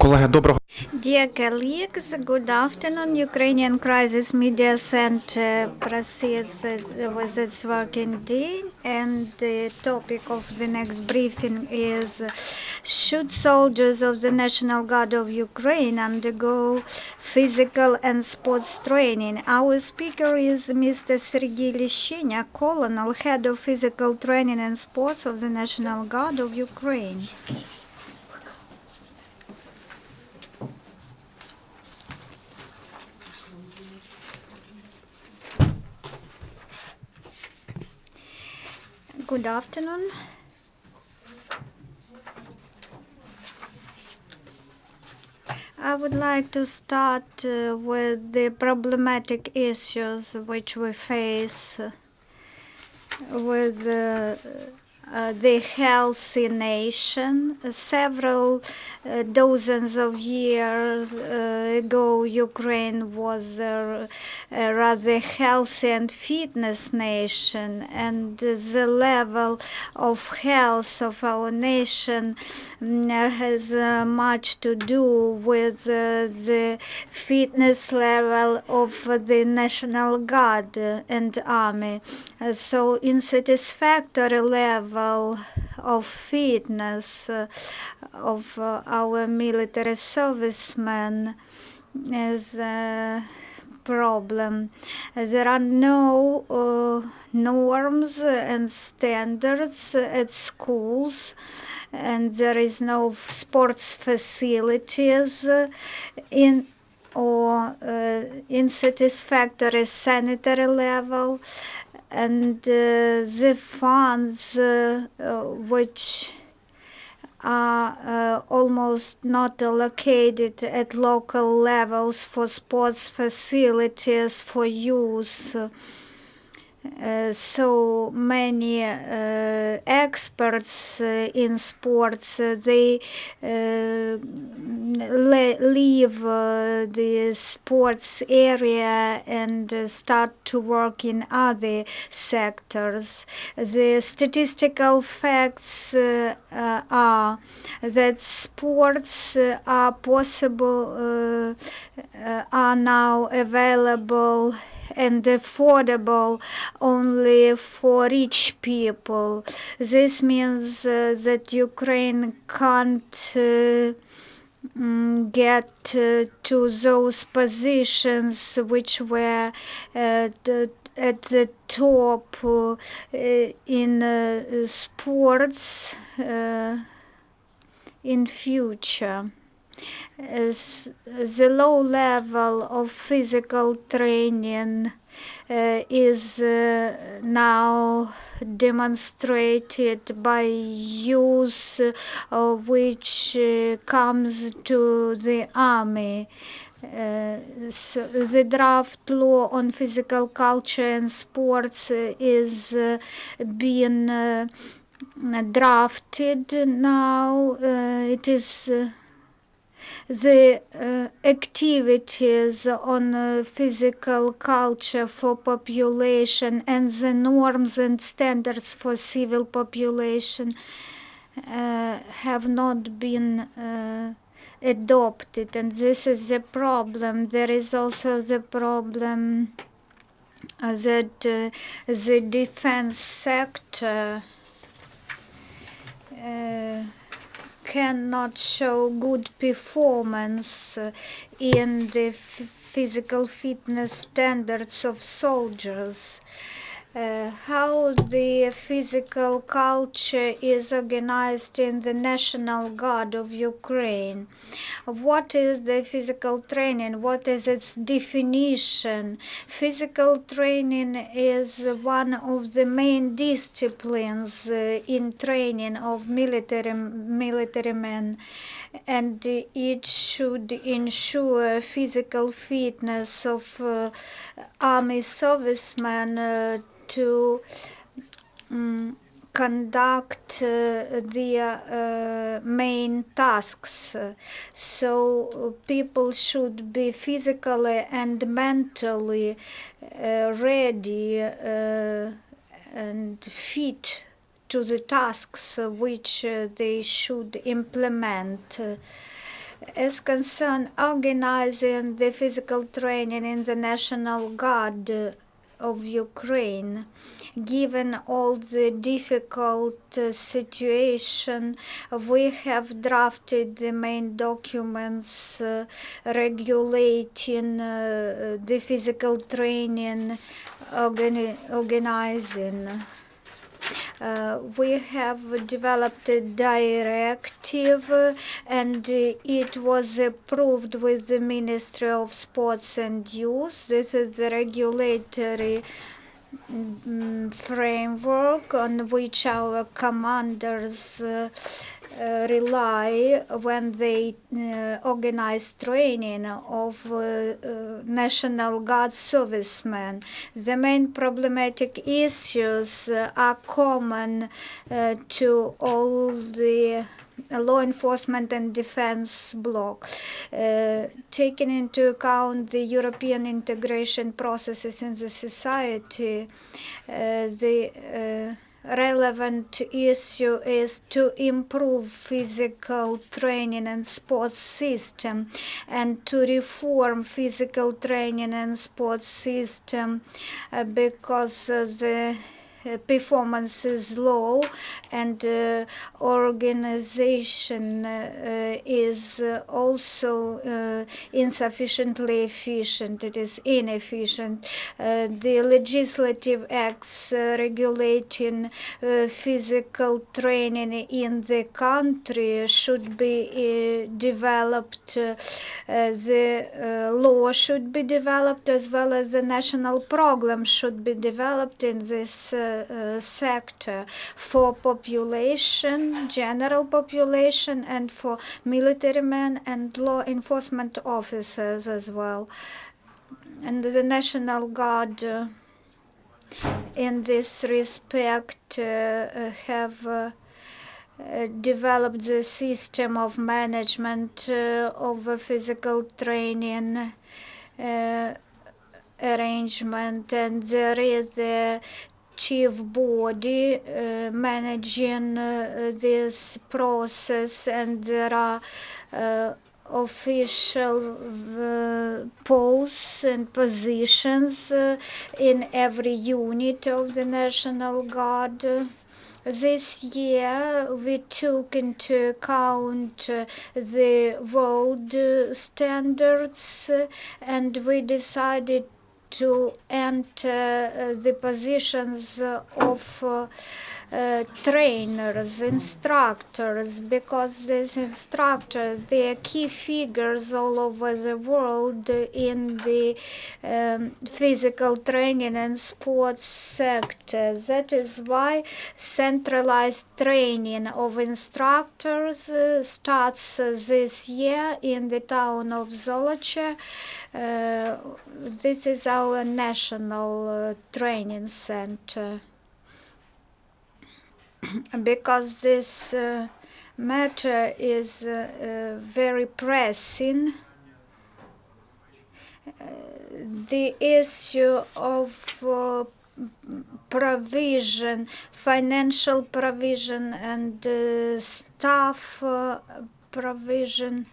Колеги, доброго. Dear colleagues, good afternoon. Ukrainian Crisis Media Center proceeds with its working day, and the topic of the next briefing is: should soldiers of the National Guard of Ukraine undergo physical and sports training? Our speaker is Mr. Sergiy Leschenya, Colonel, Head of Physical Training and Sports of the National Guard of Ukraine. Good afternoon. I would like to start with the problematic issues which we face with the healthy nation. Several dozens of years ago, Ukraine was a rather healthy and fitness nation, and the level of health of our nation has much to do with the fitness level of the National Guard and Army. So unsatisfactory level of fitness of our military servicemen is a problem. There are no norms and standards at schools, and there is no sports facilities or unsatisfactory sanitary level, and the funds which are almost not allocated at local levels for sports facilities for youth. So many experts in sports, they leave the sports area and start to work in other sectors. The statistical facts are that sports are possible, are now available and affordable only for rich people. This means that Ukraine can't get to those positions which were at the top in sports in future. The low level of physical training is now demonstrated by youth which comes to the army. So the draft law on physical culture and sports is being drafted now. It is the activities on physical culture for population and the norms and standards for civil population have not been adopted, and this is the problem. There is also the problem that the defense sector cannot show good performance in the physical fitness standards of soldiers. How the physical culture is organized in the National Guard of Ukraine. What is the physical training? What is its definition? Physical training is one of the main disciplines in training of military men, and it should ensure physical fitness of army servicemen to conduct their main tasks. So people should be physically and mentally ready and fit to the tasks which they should implement. As concerned organizing the physical training in the National Guard of Ukraine, given all the difficult situation, we have drafted the main documents regulating the physical training organizing. We have developed a directive and it was approved with the Ministry of Sports and Youth. This is the regulatory framework on which our commanders rely when they organize training of National Guard servicemen. The main problematic issues are common to all the law enforcement and defense bloc, taking into account the European integration processes in the society. The relevant issue is to improve physical training and sports system and to reform physical training and sports system because the performance is low and organization is also insufficiently efficient. It is inefficient. The legislative acts regulating physical training in the country should be developed. The law should be developed as well as the national program should be developed in this sector for population, general population, and for military men and law enforcement officers as well. And the National Guard in this respect have developed the system of management of physical training arrangement, and there is a chief body managing this process, and there are official posts and positions in every unit of the National Guard. This year we took into account the world standards and we decided to enter the positions of trainers, instructors, because these instructors, they are key figures all over the world in the physical training and sports sector. That is why centralized training of instructors starts this year in the town of Zoloche. This is our national training center. Because this matter is very pressing, the issue of provision, financial provision and staff provision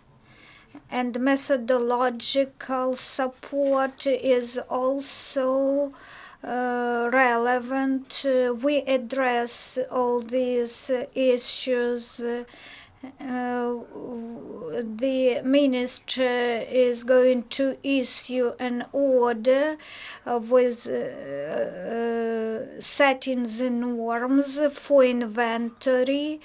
and methodological support is also relevant. We address all these issues. The minister is going to issue an order with setting the norms for inventory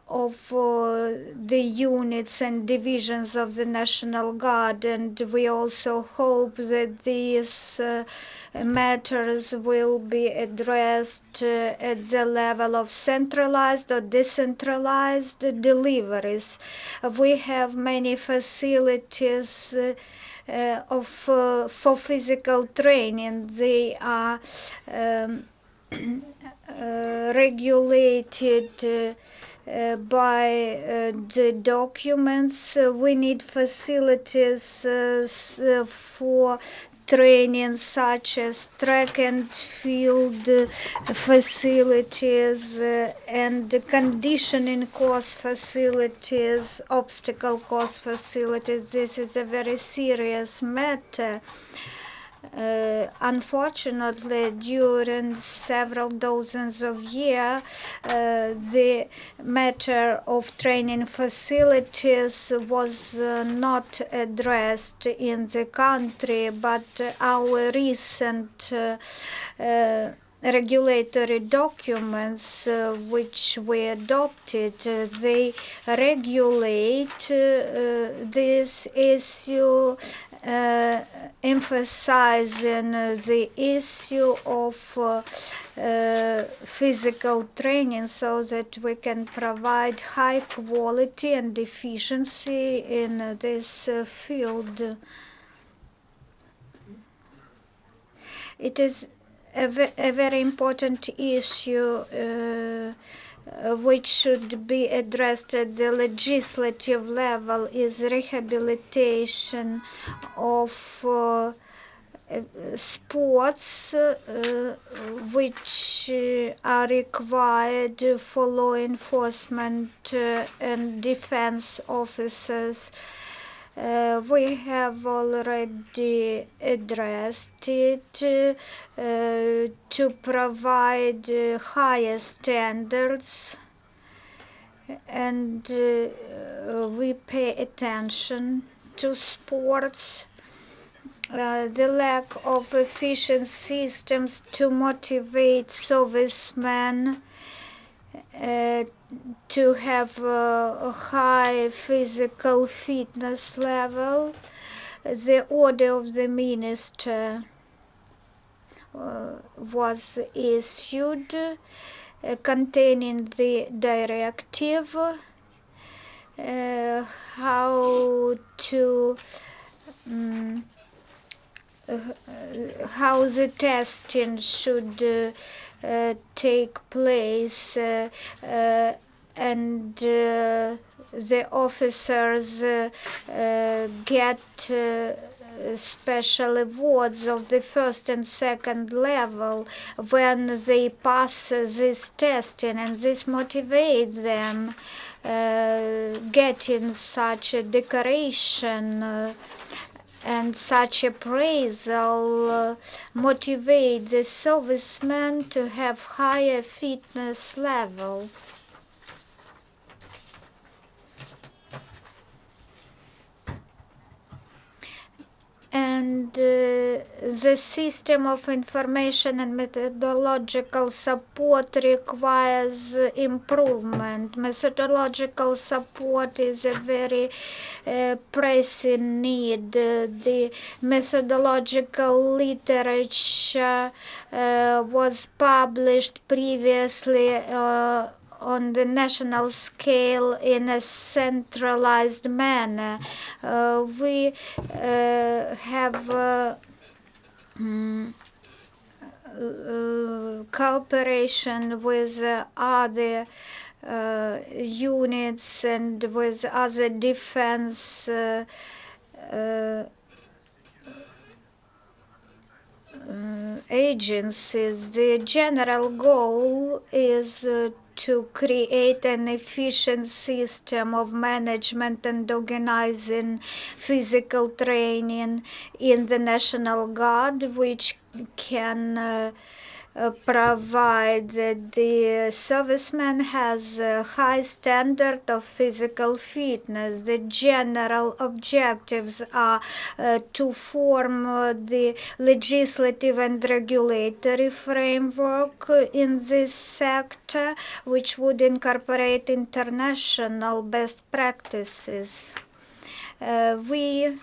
of the units and divisions of the National Guard, and we also hope that these matters will be addressed at the level of centralized or decentralized deliveries. We have many facilities for physical training. They are regulated by the documents. We need facilities for training such as track and field facilities and conditioning course facilities, obstacle course facilities. This is a very serious matter. Unfortunately, during several dozens of years, the matter of training facilities was not addressed in the country, but our recent regulatory documents which we adopted, they regulate this issue, emphasizing the issue of physical training so that we can provide high quality and efficiency in this field. It is a very important issue which should be addressed at the legislative level is rehabilitation of sports which are required for law enforcement and defense officers. We have already addressed it to provide higher standards, and we pay attention to sports. The lack of efficient systems to motivate servicemen to have a high physical fitness level. The order of the minister was issued containing the directive how the testing should take place, and the officers get special awards of the first and second level when they pass this testing, and this motivates them. Getting such a decoration and such appraisal motivate the servicemen to have higher fitness level. And the system of information and methodological support requires improvement. Methodological support is a very pressing need. The methodological literature was published previously on the national scale in a centralized manner. We have cooperation with other units and with other defense agencies. The general goal is to create an efficient system of management and organizing physical training in the National Guard, which can provide that the serviceman has a high standard of physical fitness. The general objectives are to form the legislative and regulatory framework in this sector, which would incorporate international best practices. We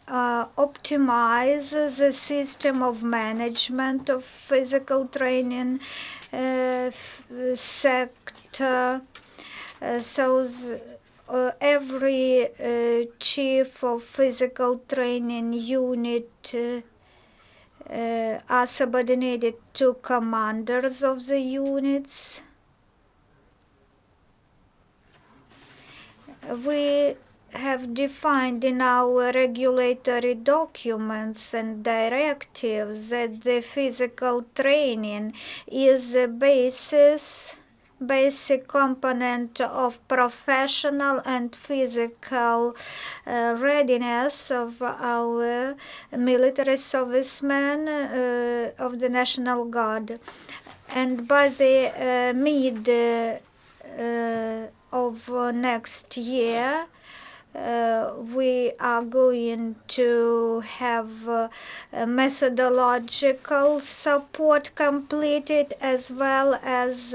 optimize the system of management of physical training sector, so every chief of physical training unit are subordinated to commanders of the units. We have defined in our regulatory documents and directives that the physical training is the basic component of professional and physical readiness of our military servicemen of the National Guard. And by the mid of next year, we are going to have methodological support completed, as well as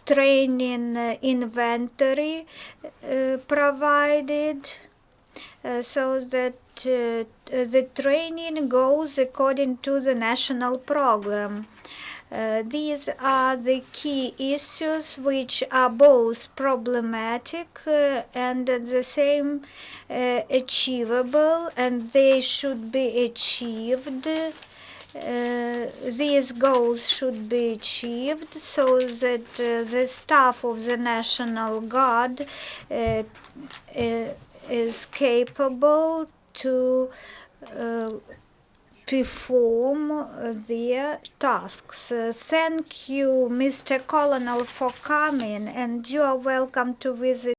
training inventory provided, so that the training goes according to the national program. These are the key issues which are both problematic and at the same achievable, and they should be achieved. These goals should be achieved so that the staff of the National Guard is capable to perform their tasks. Thank you, Mr. Colonel, for coming, and you are welcome to visit